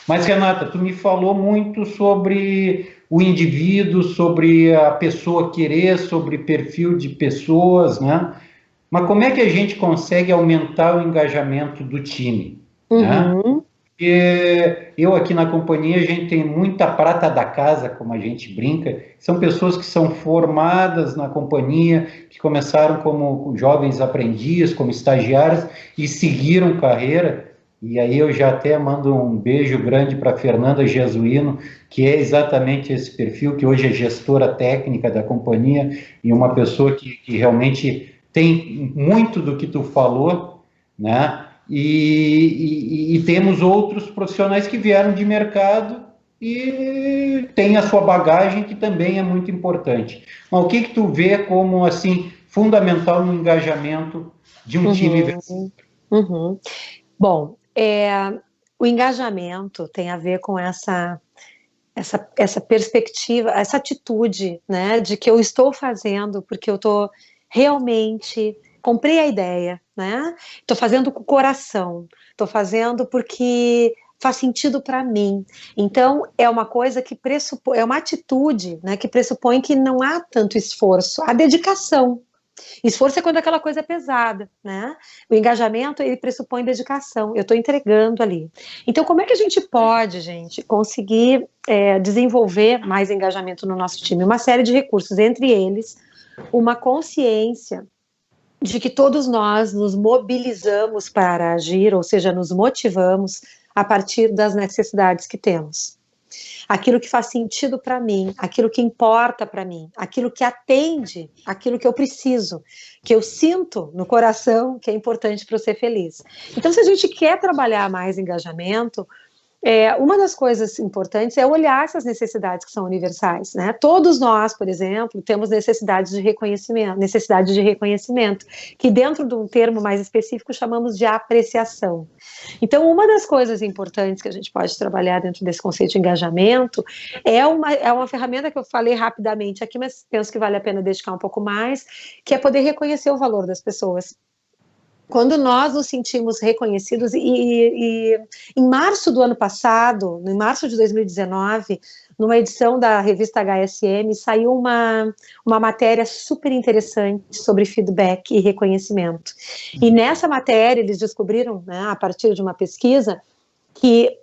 Mas, Renata, tu me falou muito sobre o indivíduo, sobre a pessoa querer, sobre perfil de pessoas, né? Mas como é que a gente consegue aumentar o engajamento do time, né? Uhum, Porque eu aqui na companhia, a gente tem muita prata da casa, como a gente brinca, são pessoas que são formadas na companhia, que começaram como jovens aprendizes, como estagiários e seguiram carreira. E aí eu já até mando um beijo grande para Fernanda Jesuíno, que é exatamente esse perfil, que hoje é gestora técnica da companhia e uma pessoa que realmente tem muito do que tu falou, né? E temos outros profissionais que vieram de mercado e têm a sua bagagem, que também é muito importante. Mas o que que tu vê como, assim, fundamental no engajamento de um time vencedor? uhum, uhum. Bom, o engajamento tem a ver com essa perspectiva, essa atitude, né, de que eu estou fazendo porque eu estou realmente comprei a ideia, né? Estou fazendo com o coração, estou fazendo porque faz sentido para mim. Então é uma coisa que pressupõe, é uma atitude, né, que pressupõe que não há tanto esforço, há dedicação. Esforço é quando aquela coisa é pesada, né? O engajamento, ele pressupõe dedicação. Eu estou entregando ali. Então, como é que a gente pode, gente, conseguir desenvolver mais engajamento no nosso time? Uma série de recursos, entre eles, uma consciência de que todos nós nos mobilizamos para agir, ou seja, nos motivamos a partir das necessidades que temos, aquilo que faz sentido para mim, aquilo que importa para mim, aquilo que atende, aquilo que eu preciso, que eu sinto no coração que é importante para eu ser feliz. Então, se a gente quer trabalhar mais engajamento, uma das coisas importantes é olhar essas necessidades que são universais, né? Todos nós, por exemplo, temos necessidade de reconhecimento, que dentro de um termo mais específico chamamos de apreciação. Então, uma das coisas importantes que a gente pode trabalhar dentro desse conceito de engajamento é uma ferramenta que eu falei rapidamente aqui, mas penso que vale a pena dedicar um pouco mais, que é poder reconhecer o valor das pessoas. Quando nós nos sentimos reconhecidos, e em março do ano passado, em março de 2019, numa edição da revista HSM, saiu uma matéria super interessante sobre feedback e reconhecimento. E nessa matéria, eles descobriram, né, a partir de uma pesquisa, que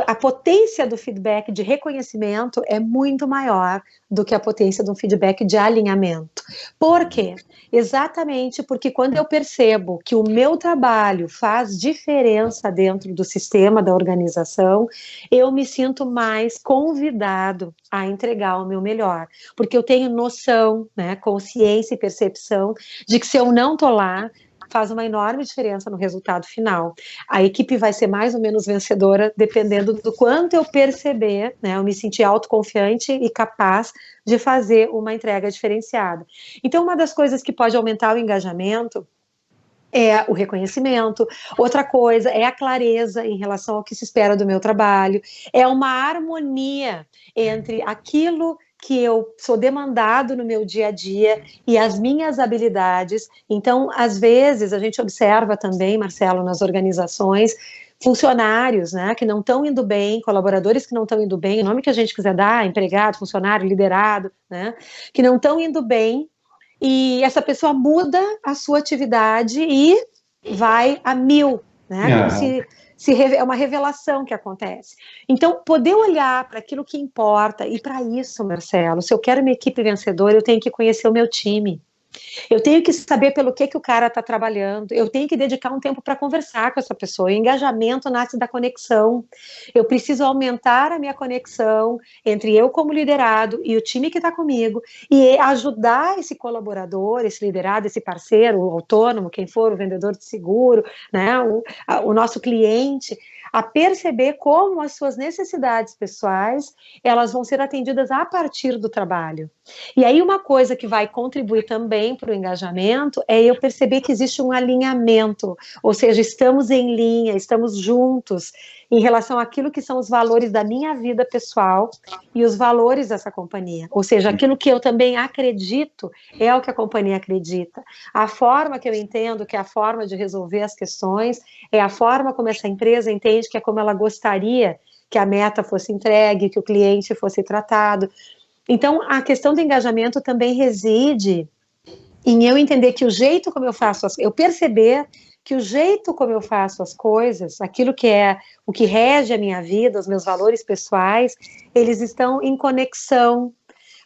a potência do feedback de reconhecimento é muito maior do que a potência de um feedback de alinhamento. Por quê? Exatamente porque quando eu percebo que o meu trabalho faz diferença dentro do sistema da organização, eu me sinto mais convidado a entregar o meu melhor, porque eu tenho noção, né, consciência e percepção de que se eu não estou lá, faz uma enorme diferença no resultado final. A equipe vai ser mais ou menos vencedora dependendo do quanto eu perceber, né, eu me sentir autoconfiante e capaz de fazer uma entrega diferenciada. Então, uma das coisas que pode aumentar o engajamento é o reconhecimento, outra coisa é a clareza em relação ao que se espera do meu trabalho, é uma harmonia entre aquilo que eu sou demandado no meu dia a dia e as minhas habilidades. Então, às vezes, a gente observa também, Marcelo, nas organizações, funcionários, né, que não estão indo bem, colaboradores que não estão indo bem, o nome que a gente quiser dar, empregado, funcionário, liderado, né, que não estão indo bem, e essa pessoa muda a sua atividade e vai a mil, né? Como Ah, se é uma revelação que acontece. Então, poder olhar para aquilo que importa, e para isso, Marcelo, se eu quero uma equipe vencedora, eu tenho que conhecer o meu time. Eu tenho que saber pelo que o cara está trabalhando, eu tenho que dedicar um tempo para conversar com essa pessoa. O engajamento nasce da conexão. Eu preciso aumentar a minha conexão entre eu como liderado e o time que está comigo e ajudar esse colaborador, esse liderado, esse parceiro, o autônomo, quem for, o vendedor de seguro, né, o nosso cliente, a perceber como as suas necessidades pessoais elas vão ser atendidas a partir do trabalho. E aí uma coisa que vai contribuir também para o engajamento é eu perceber que existe um alinhamento, ou seja, estamos em linha, estamos juntos em relação àquilo que são os valores da minha vida pessoal e os valores dessa companhia. Ou seja, aquilo que eu também acredito é o que a companhia acredita. A forma que eu entendo que é a forma de resolver as questões é a forma como essa empresa entende que é como ela gostaria que a meta fosse entregue, que o cliente fosse tratado. Então, a questão do engajamento também reside em eu entender que o jeito como eu faço, eu perceber que o jeito como eu faço as coisas, aquilo que é o que rege a minha vida, os meus valores pessoais, eles estão em conexão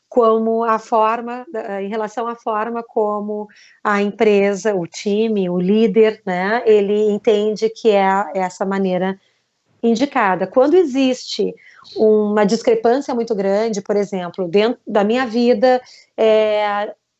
como a forma, em relação à forma como a empresa, o time, o líder, né, ele entende que é essa maneira indicada. Quando existe uma discrepância muito grande, por exemplo, dentro da minha vida,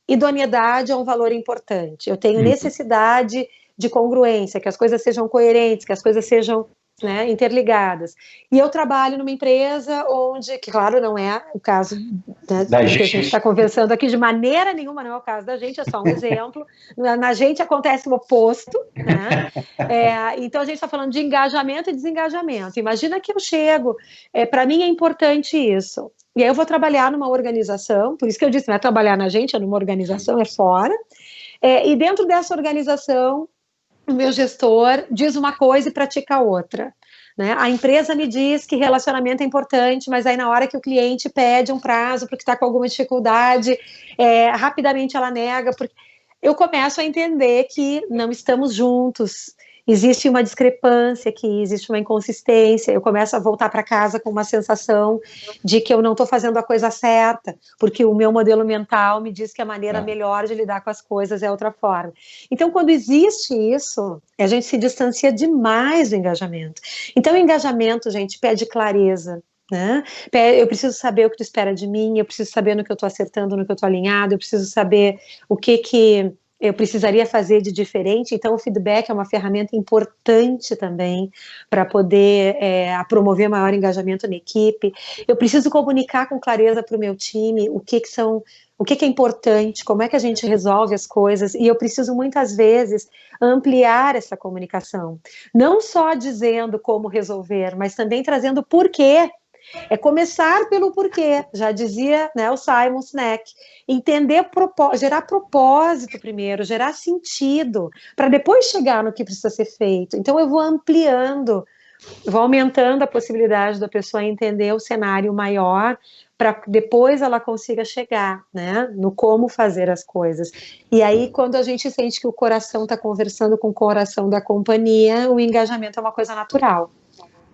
idoneidade é um valor importante. Eu tenho necessidade de congruência, que as coisas sejam coerentes, que as coisas sejam, né, interligadas. E eu trabalho numa empresa onde, que claro, não é o caso, né, que a gente está conversando aqui, de maneira nenhuma não é o caso da gente, é só um exemplo. Na gente acontece o oposto, né? Então a gente está falando de engajamento e desengajamento. Imagina que eu chego, para mim é importante isso. E aí eu vou trabalhar numa organização, por isso que eu disse, não é trabalhar na gente, é numa organização, é fora. E dentro dessa organização, o meu gestor diz uma coisa e pratica outra. Né? A empresa me diz que relacionamento é importante, mas aí na hora que o cliente pede um prazo porque está com alguma dificuldade, rapidamente ela nega, porque eu começo a entender que não estamos juntos, existe uma discrepância aqui, existe uma inconsistência, eu começo a voltar para casa com uma sensação de que eu não estou fazendo a coisa certa, porque o meu modelo mental me diz que a maneira melhor de lidar com as coisas é outra forma. Então, quando existe isso, a gente se distancia demais do engajamento. Então, o engajamento, gente, pede clareza, né? Eu preciso saber o que tu espera de mim, eu preciso saber no que eu estou acertando, no que eu estou alinhado, eu preciso saber o que eu precisaria fazer de diferente. Então o feedback é uma ferramenta importante também para poder promover maior engajamento na equipe. Eu preciso comunicar com clareza para o meu time o que é importante, como é que a gente resolve as coisas, e eu preciso muitas vezes ampliar essa comunicação, não só dizendo como resolver, mas também trazendo porquê. É começar pelo porquê, já dizia, né, o Simon Sinek, entender, gerar propósito primeiro, gerar sentido, para depois chegar no que precisa ser feito. Então eu vou ampliando, vou aumentando a possibilidade da pessoa entender o cenário maior, para que depois ela consiga chegar, né, no como fazer as coisas. E aí, quando a gente sente que o coração está conversando com o coração da companhia, o engajamento é uma coisa natural.